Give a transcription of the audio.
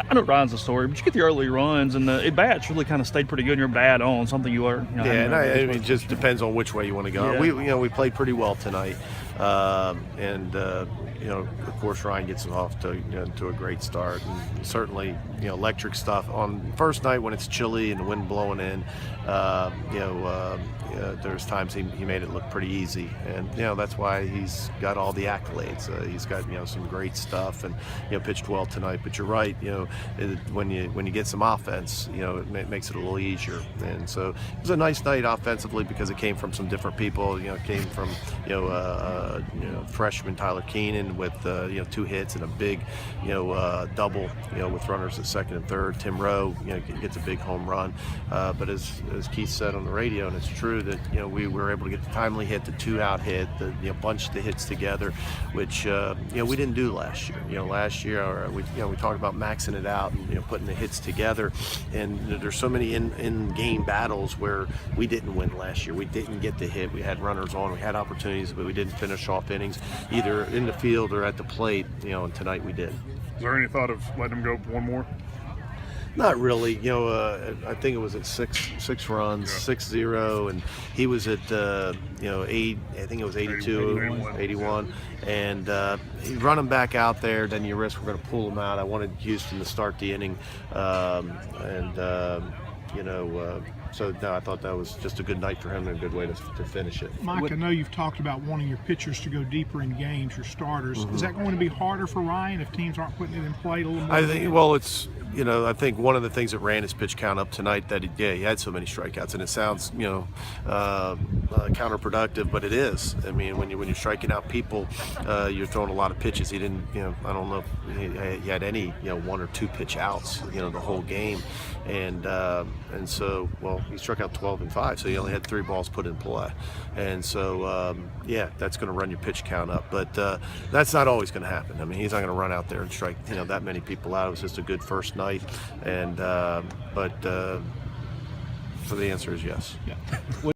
I know Ryan's the story, but you get the early runs, and the at bats really kind of stayed pretty good. And your bat on something you were. Yeah, and I mean, it just depends on which way you want to go. Yeah. We played pretty well tonight, and of course Ryan gets off to a great start, and certainly electric stuff on first night when it's chilly and the wind blowing in. There's times he made it look pretty easy, and that's why he's got all the accolades. He's got some great stuff, and pitched well tonight. But you're right, when you get some offense, it makes it a little easier. And so it was a nice night offensively because it came from some different people. It came from freshman Tyler Keenan with 2 hits and a big double with runners at second and third. Tim Rowe gets a big home run. But as Keith said on the radio, and it's true that we were able to get the timely hit, the 2-out hit, the bunch the hits together, which we didn't do last year. Last year we talked about maxing it out and putting the hits together, and there's so many in-game battles where we didn't win last year. We didn't get the hit. We had runners on, we had opportunities, but we didn't finish off innings either in the field or at the plate. And tonight we did. Is there any thought of letting him go one more? Not really. I think it was at six runs, 6-0, and he was at 8. I think it was 82, 81, and you run him back out there, then you risk we're going to pull him out. I wanted Houston to start the inning, so no, I thought that was just a good night for him and a good way to finish it. Mike, I know you've talked about wanting your pitchers to go deeper in games, your starters. Is that going to be harder for Ryan if teams aren't putting it in play a little more? I think, well, it's I think one of the things that ran his pitch count up tonight that he had so many strikeouts, and it sounds counterproductive, but it is. I mean, when you're striking out people, you're throwing a lot of pitches. He didn't, I don't know if he had any 1 or 2 pitch outs, the whole game, and so he struck out 12 and 5, so he only had 3 balls put in play, and so that's going to run your pitch count up, but that's not always going to happen. I mean, he's not going to run out there and strike that many people out. It was just a good first night, and so the answer is yes. Yeah.